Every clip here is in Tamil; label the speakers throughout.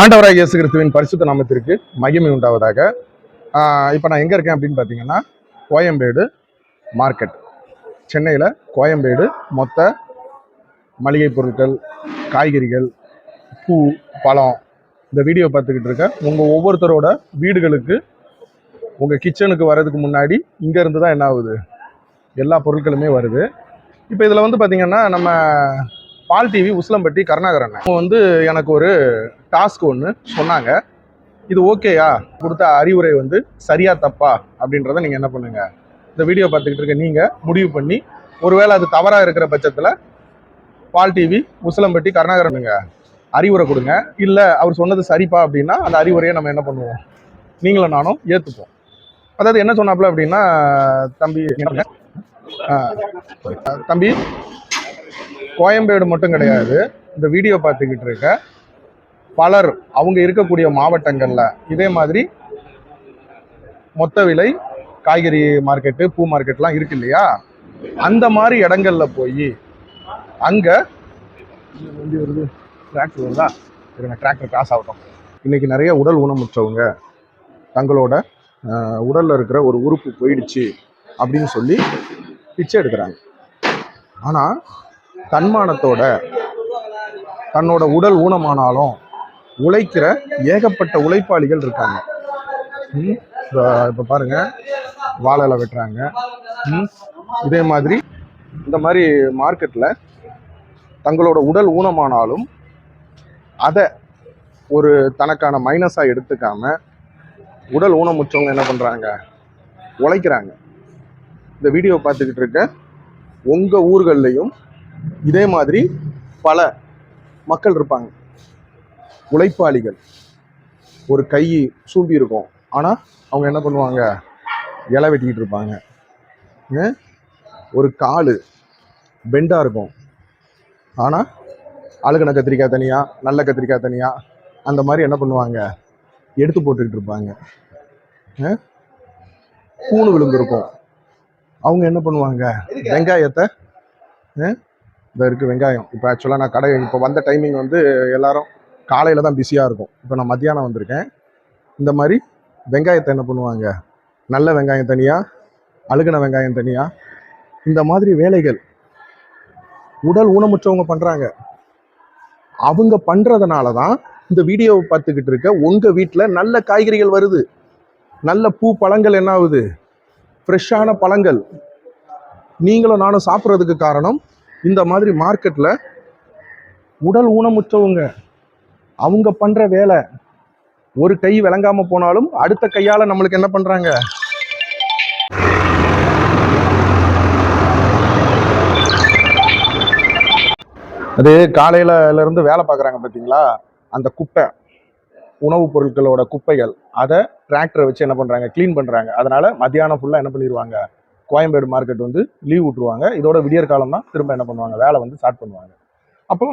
Speaker 1: ஆண்டவராகிய இயேசு கிறிஸ்துவின் பரிசுத்த நாமத்திற்கு மகிமை உண்டாவதாக. இப்போ நான் எங்கே இருக்கேன் அப்படின்னு பார்த்தீங்கன்னா, கோயம்பேடு மார்க்கெட், சென்னையில் கோயம்பேடு மொத்த மளிகை பொருட்கள், காய்கறிகள், பூ, பழம், இந்த வீடியோ பார்த்துக்கிட்டு இருக்க உங்கள் ஒவ்வொருத்தரோட வீடுகளுக்கு, உங்கள் கிச்சனுக்கு வர்றதுக்கு முன்னாடி இங்கேருந்து தான் என்ன ஆகுது, எல்லா பொருட்களுமே வருது. இப்போ இதில் வந்து பார்த்திங்கன்னா, நம்ம பால் டிவி உசிலம்பட்டி கருணாகரன் வந்து எனக்கு ஒரு டாஸ்க் ஒன்று சொன்னாங்க. இது ஓகேயா, கொடுத்த அறிவுரை வந்து சரியா தப்பா அப்படின்றத நீங்கள் என்ன பண்ணுங்க, இந்த வீடியோ பார்த்துக்கிட்டு இருக்க நீங்கள் முடிவு பண்ணி, ஒருவேளை அது தவறாக இருக்கிற பட்சத்தில் பால் டிவி உசிலம்பட்டி கருணாகரனுங்க அறிவுரை கொடுங்க. இல்லை அவர் சொன்னது சரிப்பா அப்படின்னா அந்த அறிவுரையை நம்ம என்ன பண்ணுவோம், நீங்களும் நானும் ஏற்றுப்போம். அதாவது என்ன சொன்னாப்புல அப்படின்னா, தம்பி கோயம்பேடு மட்டும் கிடையாது, இந்த வீடியோ பார்த்துக்கிட்டு இருக்க பலர் அவங்க இருக்கக்கூடிய மாவட்டங்களில் இதே மாதிரி மொத்த விலை காய்கறி மார்க்கெட்டு, பூ மார்க்கெட்லாம் இருக்கு இல்லையா, அந்த மாதிரி இடங்கள்ல போய் அங்கே வருது டிராக்டர் வருதா, டிராக்டர் கிராஸ் ஆகட்டும். இன்னைக்கு நிறைய உடல் ஊனமுற்றவங்க தங்களோட உடலில் இருக்கிற ஒரு உறுப்பு போயிடுச்சு அப்படின்னு சொல்லி பிச்சை எடுக்கிறாங்க. ஆனால் தன்மானத்தோட தன்னோட உடல் ஊனமானாலும் உழைக்கிற ஏகப்பட்ட உழைப்பாளிகள் இருக்காங்க. இப்போ பாருங்க, வாழை இலை வெட்டுறாங்க. இதே மாதிரி இந்த மாதிரி மார்க்கெட்டில் தங்களோட உடல் ஊனமானாலும் அதை ஒரு தனக்கான மைனஸாக எடுத்துக்காம உடல் ஊனமுற்றவங்க என்ன பண்ணுறாங்க, உழைக்கிறாங்க. இந்த வீடியோ பார்த்துக்கிட்டு இருக்க உங்கள் ஊர்கள்லையும் இதே மாதிரி பல மக்கள் இருப்பாங்க, உழைப்பாளிகள். ஒரு கை சூம்பி இருக்கும், ஆனால் அவங்க என்ன பண்ணுவாங்க, இலை வெட்டிக்கிட்டு இருப்பாங்க. ஒரு கால் பெண்டாக இருக்கும், ஆனால் அழுகின கத்திரிக்காய் தனியாக, நல்ல கத்திரிக்காய் தனியாக, அந்த மாதிரி என்ன பண்ணுவாங்க, எடுத்து போட்டுக்கிட்டு இருப்பாங்க. கூணு விழுந்திருக்கும், அவங்க என்ன பண்ணுவாங்க, வெங்காயத்தை இந்த இருக்குது வெங்காயம். இப்போ ஆக்சுவலாக நான் கடை இப்போ வந்த டைமிங் வந்து எல்லாரும் காலையில் தான் பிஸியாக இருக்கும். இப்போ நான் மத்தியானம் வந்திருக்கேன். இந்த மாதிரி வெங்காயத்தை என்ன பண்ணுவாங்க, நல்ல வெங்காயம் தனியாக, அழுகின வெங்காயம் தனியாக, இந்த மாதிரி வேலைகள் உடல் ஊனமுற்றவங்க பண்ணுறாங்க. அவங்க பண்ணுறதுனால தான் இந்த வீடியோவை பார்த்துக்கிட்டு இருக்க உங்கள் வீட்டில் நல்ல காய்கறிகள் வருது, நல்ல பூ பழங்கள் என்ன ஆகுது, ஃப்ரெஷ்ஷான பழங்கள் நீங்களும் நானும் சாப்பிட்றதுக்கு காரணம் இந்த மாதிரி மார்க்கெட்டில் உடல் ஊனமுற்றவங்க அவங்க பண்ணுற வேலை. ஒரு கை விளங்காமல் போனாலும் அடுத்த கையால் நம்மளுக்கு என்ன பண்ணுறாங்க, அது காலையிலேருந்து வேலை பார்க்குறாங்க பார்த்தீங்களா, அந்த குப்பை, உணவுப் பொருட்களோட குப்பைகள், அதை டிராக்டரை வச்சு என்ன பண்ணுறாங்க, க்ளீன் பண்ணுறாங்க. அதனால் மத்தியானம் ஃபுல்லாக என்ன பண்ணிடுவாங்க, கோயம்பேடு மார்க்கெட் வந்து லீவ் விட்டுருவாங்க. இதோட விடியற் காலம் தான் திரும்ப என்ன பண்ணுவாங்க, வேலை வந்து ஸ்டார்ட் பண்ணுவாங்க. அப்போ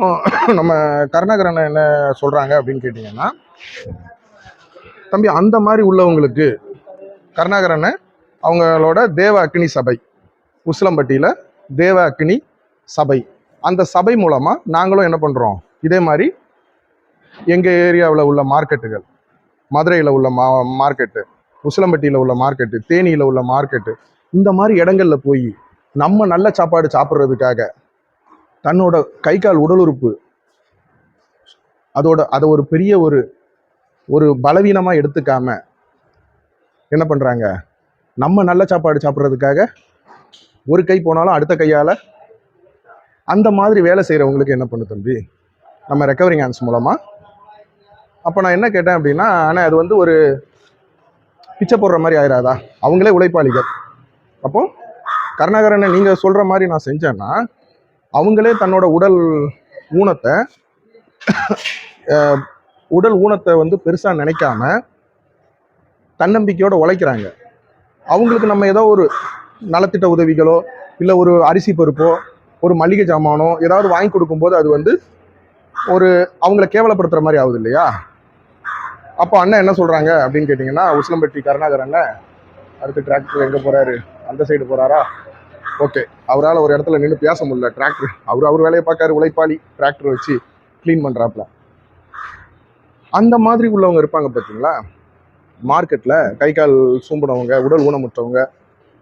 Speaker 1: நம்ம கருணாகரன் என்ன சொல்கிறாங்க அப்படின்னு கேட்டிங்கன்னா, தம்பி அந்த மாதிரி உள்ளவங்களுக்கு கருணாகரனை அவங்களோட தேவ அக்னி சபை, உசிலம்பட்டியில் தேவ அக்னி சபை, அந்த சபை மூலமாக நாங்களும் என்ன பண்ணுறோம், இதே மாதிரி எங்கள் ஏரியாவில் உள்ள மார்க்கெட்டுகள், மதுரையில் உள்ள மார்க்கெட்டு, உசிலம்பட்டியில் உள்ள மார்க்கெட்டு, தேனியில் உள்ள மார்க்கெட்டு, இந்த மாதிரி இடங்கள்ல போய் நம்ம நல்ல சாப்பாடு சாப்பிட்றதுக்காக தன்னோட கை கால் உடல் உறுப்பு அதை ஒரு பெரிய ஒரு பலவீனமாக எடுத்துக்காம என்ன பண்ணுறாங்க, நம்ம நல்ல சாப்பாடு சாப்பிட்றதுக்காக ஒரு கை போனாலும் அடுத்த கையால் அந்த மாதிரி வேலை செய்கிறவங்களுக்கு என்ன பண்ணு தம்பி, நம்ம ரெக்கவரிங் ஹேண்ட்ஸ் மூலமாக. அப்போ நான் என்ன கேட்டேன் அப்படின்னா, ஆனால் அது வந்து ஒரு பிச்சை போடுற மாதிரி ஆயிடாதா, அவங்களே உழைப்பாளிகள். அப்போ கருணாகரனை நீங்கள் சொல்கிற மாதிரி நான் செஞ்சேன்னா அவங்களே தன்னோட உடல் ஊனத்தை வந்து பெருசாக நினைக்காம தன்னம்பிக்கையோடு உழைக்கிறாங்க. அவங்களுக்கு நம்ம ஏதோ ஒரு நலத்திட்ட உதவிகளோ இல்லை ஒரு அரிசி பருப்போ ஒரு மளிகை ஜாமானோ ஏதாவது வாங்கி கொடுக்கும்போது அது வந்து ஒரு அவங்கள கேவலப்படுத்துகிற மாதிரி ஆகுது இல்லையா. அப்போ அண்ணன் என்ன சொல்கிறாங்க அப்படின்னு கேட்டிங்கன்னா, உசிலம்பட்டி கருணாகரனை அடுத்து டிராக்டர் எங்கே போகிறாரு, அந்த சைடு போகிறாரா, ஓகே, அவரால் ஒரு இடத்துல நின்று பேச முடியல, டிராக்டர் அவர் வேலையை பார்க்காரு, உழைப்பாளி, டிராக்டர் வச்சு க்ளீன் பண்ணுறாப்புல. அந்த மாதிரி உள்ளவங்க இருப்பாங்க பார்த்தீங்களா, மார்க்கெட்டில் கை கால் சூம்பினவங்க, உடல் ஊனமுற்றவங்க,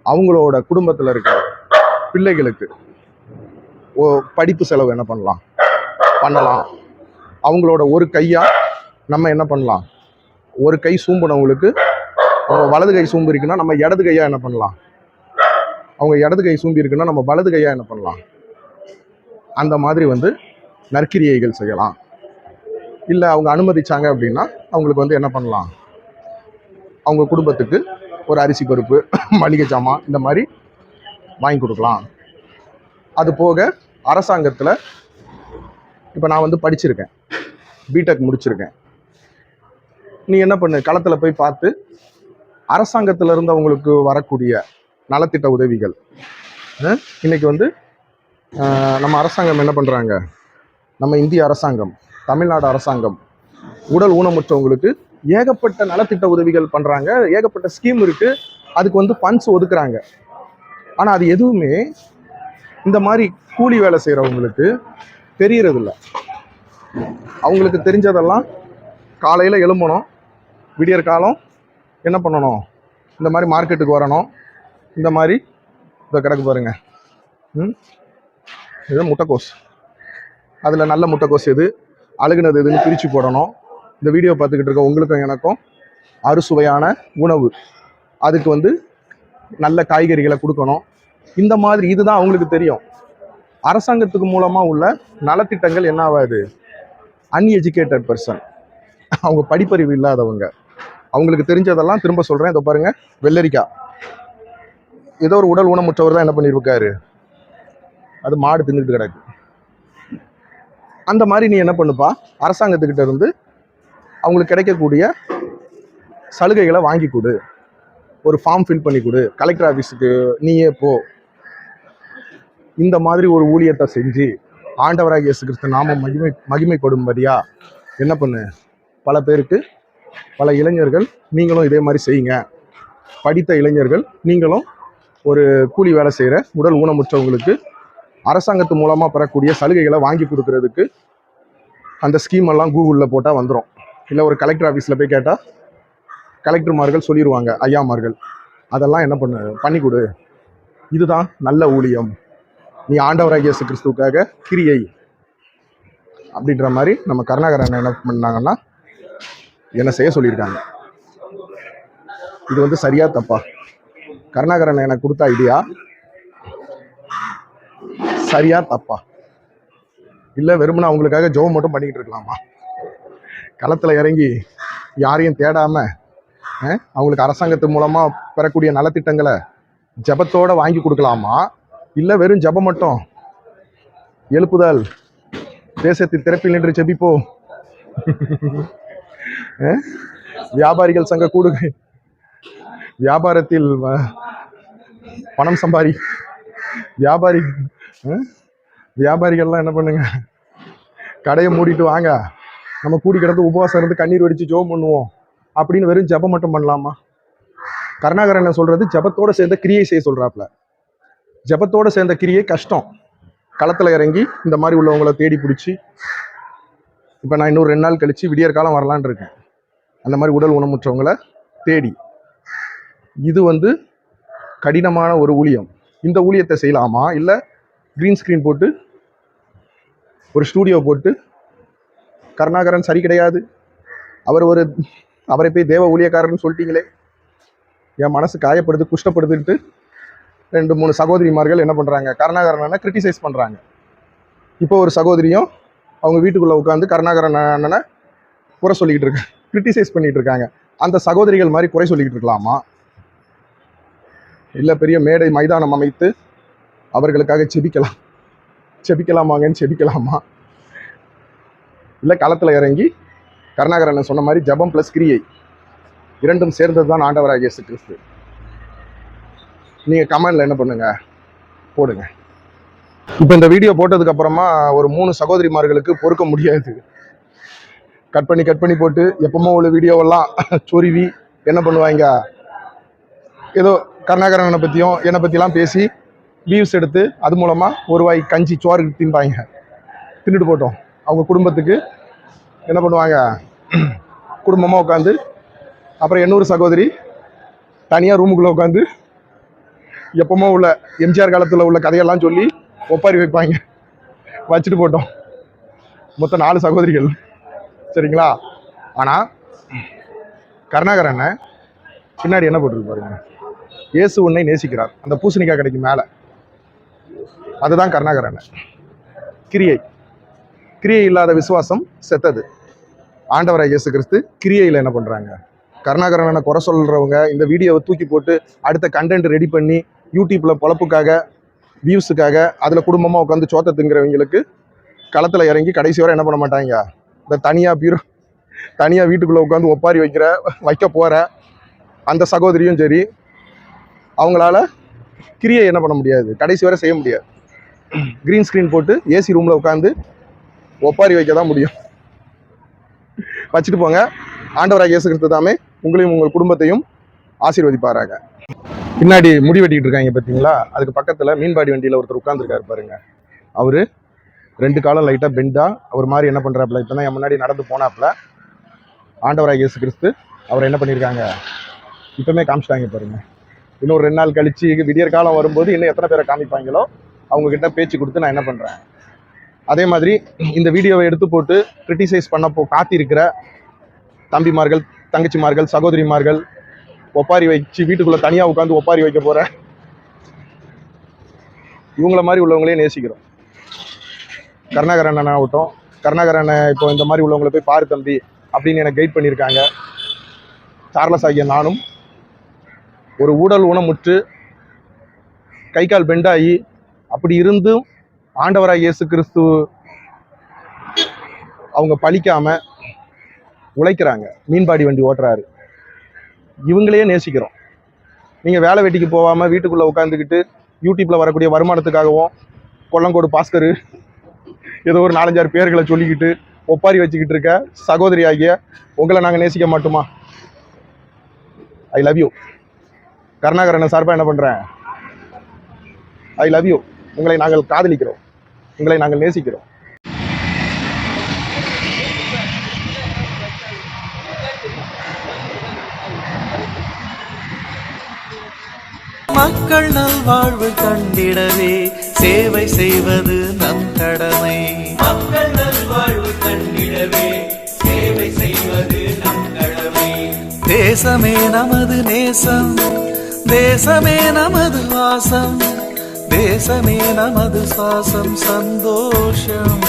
Speaker 1: அவங்களோட குடும்பத்தில் இருக்கிற பிள்ளைகளுக்கு படிப்பு செலவு என்ன பண்ணலாம். அவங்களோட ஒரு கையா நம்ம என்ன பண்ணலாம், ஒரு கை சூம்பினவங்களுக்கு, வலது கை சூம்பு இருக்குன்னா நம்ம இடது கையா என்ன பண்ணலாம், அவங்க இடது கை சூம்பி இருக்குன்னா நம்ம வலது கையா என்ன பண்ணலாம், அந்த மாதிரி நற்கிரியைகள் செய்யலாம். இல்லை அவங்க அனுமதிச்சாங்க அப்படின்னா அவங்களுக்கு என்ன பண்ணலாம், அவங்க குடும்பத்துக்கு ஒரு அரிசி பருப்பு மளிகை சாமான் இந்த மாதிரி வாங்கி கொடுக்கலாம். அது போக அரசாங்கத்தில் இப்போ நான் படிச்சிருக்கேன், பிடெக் முடிச்சிருக்கேன். நீ என்ன பண்ணு, களத்தில் போய் பார்த்து அரசாங்கத்தில் இருந்து அவங்களுக்கு வரக்கூடிய நலத்திட்ட உதவிகள். இன்னைக்கு நம்ம அரசாங்கம் என்ன பண்ணுறாங்க, நம்ம இந்திய அரசாங்கம், தமிழ்நாடு அரசாங்கம் உடல் ஊனமுற்றவங்களுக்கு ஏகப்பட்ட நலத்திட்ட உதவிகள் பண்ணுறாங்க, ஏகப்பட்ட ஸ்கீம் இருக்குது, அதுக்கு ஃபண்ட்ஸ் ஒதுக்குறாங்க. ஆனால் அது எதுவுமே இந்த மாதிரி கூலி வேலை செய்கிறவங்களுக்கு தெரியறதில்ல. அவங்களுக்கு தெரிஞ்சதெல்லாம் காலையில் எழும்பணும், விடியற் காலம் என்ன பண்ணணும், இந்த மாதிரி மார்க்கெட்டுக்கு வரணும், இந்த மாதிரி இதை கிடக்கு பாருங்க, இது முட்டைக்கோஸ், அதில் நல்ல முட்டைக்கோஸ் எது, அழுகுனது எதுன்னு பிரித்து போடணும். இந்த வீடியோ பார்த்துக்கிட்டு இருக்க உங்களுக்கும் எனக்கும் அறுசுவையான உணவு, அதுக்கு நல்ல காய்கறிகளை கொடுக்கணும். இந்த மாதிரி இதுதான் அவங்களுக்கு தெரியும். அரசாங்கத்துக்கு மூலமாக உள்ள நலத்திட்டங்கள் என்ன ஆகாது, அன்எஜுகேட்டட் பர்சன், அவங்க படிப்பறிவு இல்லாதவங்க, அவங்களுக்கு தெரிஞ்சதெல்லாம் திரும்ப சொல்கிறேன். இதை பாருங்க, வெள்ளரிக்காய், ஏதோ ஒரு உடல் ஊனமுற்றவர் தான் என்ன பண்ணியிருக்காரு, அது மாடு தின்னுட்டு கிடக்கு. அந்த மாதிரி நீ என்ன பண்ணுப்பா, அரசாங்கத்துக்கிட்ட இருந்து அவங்களுக்கு கிடைக்கக்கூடிய சலுகைகளை வாங்கி கொடு, ஒரு ஃபார்ம் ஃபில் பண்ணி கொடு, கலெக்டர் ஆஃபீஸுக்கு நீயே போ. இந்த மாதிரி ஒரு ஊழியத்தை செஞ்சு ஆண்டவராகிய இயேசு கிறிஸ்து நாமம் மகிமைப்படும்படியா என்ன பண்ணு, பல பேருக்கு, பல இளைஞர்கள் நீங்களும் இதே மாதிரி செய்யுங்க. படித்த இளைஞர்கள் நீங்களும் ஒரு கூலி வேலை செய்கிற உடல் ஊனமுற்றவங்களுக்கு அரசாங்கத்து மூலமாக பெறக்கூடிய சலுகைகளை வாங்கி கொடுக்கறதுக்கு அந்த ஸ்கீம் எல்லாம் கூகுளில் போட்டால் வந்துடும். இல்லை ஒரு கலெக்டர் ஆஃபீஸில் போய் கேட்டால் கலெக்டர்மார்கள் சொல்லிடுவாங்க, ஐயாமார்கள், அதெல்லாம் என்ன பண்ணி கொடு. இதுதான் நல்ல ஊழியம், நீ ஆண்டவராகிய இயேசு கிறிஸ்துவுக்காக கிரியை அப்படின்ற மாதிரி நம்ம கருணாகரன் என்ன பண்ணாங்கன்னா என்ன செய்ய சொல்லியிருக்காங்க. இது சரியா தப்பா? கருணாகரன் எனக்கு கொடுத்த ஐடியா சரியா தப்பா? இல்லை வெறுமனா அவங்களுக்காக ஜெபம் மட்டும் பண்ணிக்கிட்டு இருக்கலாமா? களத்தில் இறங்கி யாரையும் தேடாம அவங்களுக்கு அரசாங்கத்து மூலமா பெறக்கூடிய நலத்திட்டங்களை ஜபத்தோட வாங்கி கொடுக்கலாமா? இல்லை வெறும் ஜபம் மட்டும், எழுப்புதல் தேசத்தின் திறப்பில் நின்று ஜெபிப்போம், வியாபாரிகள் சங்க கூடுகை, வியாபாரத்தில் பணம் சம்பாரி, வியாபாரிகள்லாம் என்ன பண்ணுங்க, கடையை மூடிட்டு வாங்க, நம்ம கூடி கிடந்து உபவாசம் இருந்து கண்ணீர் வடித்து ஜெபம் பண்ணுவோம் அப்படின்னு வெறும் ஜபம் மட்டும் பண்ணலாமா? கருணாகரன் சொல்றது ஜபத்தோட சேர்ந்த கிரியை செய்ய சொல்றாப்ல. ஜபத்தோட சேர்ந்த கிரியை கஷ்டம். களத்தில் இறங்கி இந்த மாதிரி உள்ளவங்களை தேடி பிடிச்சி, இப்போ நான் இன்னொரு 2 நாள் கழிச்சு விடியற் காலம் வரலான் இருக்கேன், அந்த மாதிரி உடல் ஊனமுற்றவங்களை தேடி. இது கடினமான ஒரு ஊழியம். இந்த ஊழியத்தை செய்யலாமா? இல்லை கிரீன் ஸ்க்ரீன் போட்டு ஒரு ஸ்டூடியோ போட்டு கருணாகரன் சரி கிடையாது, அவரை போய் தேவ ஊழியக்காரர்னு சொல்லிட்டீங்களே, என் மனசு காயப்படுது, குஷ்டப்படுதுன்ட்டு 2-3 சகோதரிமார்கள் என்ன பண்ணுறாங்க, கருணாகரன் கிரிட்டிசைஸ் பண்ணுறாங்க. இப்போ ஒரு சகோதரியும் அவங்க வீட்டுக்குள்ளே உட்காந்து கருணாகரன் அண்ணனை குறை சொல்லிக்கிட்டு இருக்காங்க, கிரிட்டிசைஸ் பண்ணிட்டு இருக்காங்க. அந்த சகோதரிகள் மாதிரி குறை சொல்லிக்கிட்டு இருக்கலாமா? இல்லை பெரிய மேடை மைதானம் அமைத்து அவர்களுக்காக செபிக்கலாமாங்கன்னு செபிக்கலாமா? இல்லை களத்தில் இறங்கி கருணாகரன் சொன்ன மாதிரி ஜபம் ப்ளஸ் கிரியை இரண்டும் சேர்ந்தது தான் ஆண்டவராகிய இயேசு கிறிஸ்து. நீங்கள் கமெண்டில் என்ன பண்ணுங்க, போடுங்க. இப்போ இந்த வீடியோ போட்டதுக்கு அப்புறமா ஒரு 3 சகோதரிமார்களுக்கு பொறுக்க முடியாது, கட் பண்ணி போட்டு எப்பவுமே உள்ள வீடியோவெல்லாம் சொருவி என்ன பண்ணுவாங்க, ஏதோ கருணாகரனை பற்றியும் என்னை பற்றிலாம் பேசி வியூஸ் எடுத்து அது மூலமாக ஒரு வாய் கஞ்சி சோறு தின்பாங்க. தின்னுட்டு போட்டோம், அவங்க குடும்பத்துக்கு என்ன பண்ணுவாங்க, குடும்பமாக உட்காந்து, அப்புறம் இன்னொரு சகோதரி தனியாக ரூமுக்குள்ளே உட்காந்து எப்பவுமே உள்ள எம்ஜிஆர் காலத்தில் உள்ள கதையெல்லாம் சொல்லி ஒப்பாரி வைப்பாங்க. வச்சுட்டு போட்டோம். மொத்தம் 4 சகோதரிகள். சரிங்களா? ஆனால் கருணாகர் அண்ணன் பின்னாடி என்ன போட்டிருக்கு பாருங்க, இயேசு உன்னை நேசிக்கிறார். அந்த பூசணிக்காய் கடைக்கு மேலே அதுதான் கருணாகர் அண்ணன். கிரியை கிரியை இல்லாத விசுவாசம் செத்தது. ஆண்டவராய் இயேசு கிறிஸ்து கிரியையில் என்ன பண்ணுறாங்க? கருணாகர் அண்ணனை குறை சொல்கிறவங்க இந்த வீடியோவை தூக்கி போட்டு அடுத்த கண்டென்ட் ரெடி பண்ணி யூடியூப்பில் பொழப்புக்காக, வியூஸுக்காக, அதில் குடும்பமாக உட்காந்து சோத்தை திங்கிறவங்களுக்கு களத்தில் இறங்கி கடைசி வரை என்ன பண்ண மாட்டாங்க, இந்த தனியாக வீட்டுக்குள்ளே உட்காந்து ஒப்பாரி வைக்க போகிற அந்த சகோதரியும் சரி, அவங்களால கிரியை என்ன பண்ண முடியாது, கடைசி வரை செய்ய முடியாது. க்ரீன் ஸ்க்ரீன் போட்டு ஏசி ரூமில் உட்காந்து ஒப்பாரி வைக்க தான் முடியும். வச்சுட்டு போங்க. ஆண்டவராக இயேசு கிறிஸ்து தாமே உங்களையும் உங்கள் குடும்பத்தையும் ஆசீர்வதிப்பாராங்க. பின்னாடி முடி வெட்டிக்கிட்டு இருக்காங்க பார்த்தீங்களா? அதுக்கு பக்கத்தில் மீன்பாடி வண்டியில் ஒருத்தர் உட்காந்துருக்காரு பாருங்க. அவர் 2 காலம் லைட்டாக பெண்டா அவர் மாதிரி என்ன பண்ணுறாப்புல, இப்போ தான் என் முன்னாடி நடந்து போனாப்புல. ஆண்டவராக இயேசு கிறிஸ்து அவர் என்ன பண்ணியிருக்காங்க, இப்போமே காமிச்சிட்டாங்க பாருங்க. இன்னொரு 2 நாள் கழிச்சு விடியற் காலம் வரும்போது இன்னும் எத்தனை பேரை காமிப்பாங்களோ அவங்கக்கிட்ட பேச்சு கொடுத்து நான் என்ன பண்ணுறேன். அதே மாதிரி இந்த வீடியோவை எடுத்து போட்டு கிரிட்டிசைஸ் பண்ணப்போ காத்திருக்கிற தம்பிமார்கள், தங்கச்சிமார்கள், சகோதரிமார்கள், ஒப்பாரி வச்சு வீட்டுக்குள்ளே தனியாக உட்காந்து ஒப்பாரி வைக்க போகிற இவங்கள மாதிரி உள்ளவங்களே நேசிக்கிறோம். கருணாகர் அண்ணன் ஆகட்டும், கருணாகர் அண்ணன் இப்போ இந்த மாதிரி உள்ளவங்களை போய் பாரு தம்பி அப்படின்னு எனக்கு கைட் பண்ணியிருக்காங்க. சார்லஸ் ஆகிய நானும் ஒரு ஊடல் ஊனமுற்று கை கால் பெண்டாகி அப்படி இருந்தும் ஆண்டவராக இயேசு கிறிஸ்து அவங்க பழிக்காம உழைக்கிறாங்க. மீன்பாடி வண்டி ஓட்டுறாரு. இவங்களையே நேசிக்கிறோம். நீங்கள் வேலை வெட்டிக்கு போகாமல் வீட்டுக்குள்ளே உட்காந்துக்கிட்டு யூடியூப்பில் வரக்கூடிய வருமானத்துக்காகவும் கொல்லங்கோடு பாஸ்கர் ஏதோ ஒரு 4-5 பேர்களை சொல்லிக்கிட்டு ஒப்பாரி வச்சுக்கிட்டு இருக்க சகோதரி ஆகிய உங்களை நாங்கள் நேசிக்க மாட்டோமா? I love you. கருணாகர் அண்ணன் சார்பாக என்ன பண்ணுறேன், ஐ லவ் யூ. உங்களை நாங்கள் காதலிக்கிறோம், உங்களை நாங்கள் நேசிக்கிறோம்.
Speaker 2: மக்கள் நல்வாழ்வு கண்டிடவே சேவை செய்வது நம் கடமை. மக்கள் நல்வாழ்வு கண்டிடவே சேவை செய்வது நம் கடமை. தேசமே நமது நேசம், தேசமே நமது வாசம், தேசமே நமது சுவாசம், சந்தோஷம்.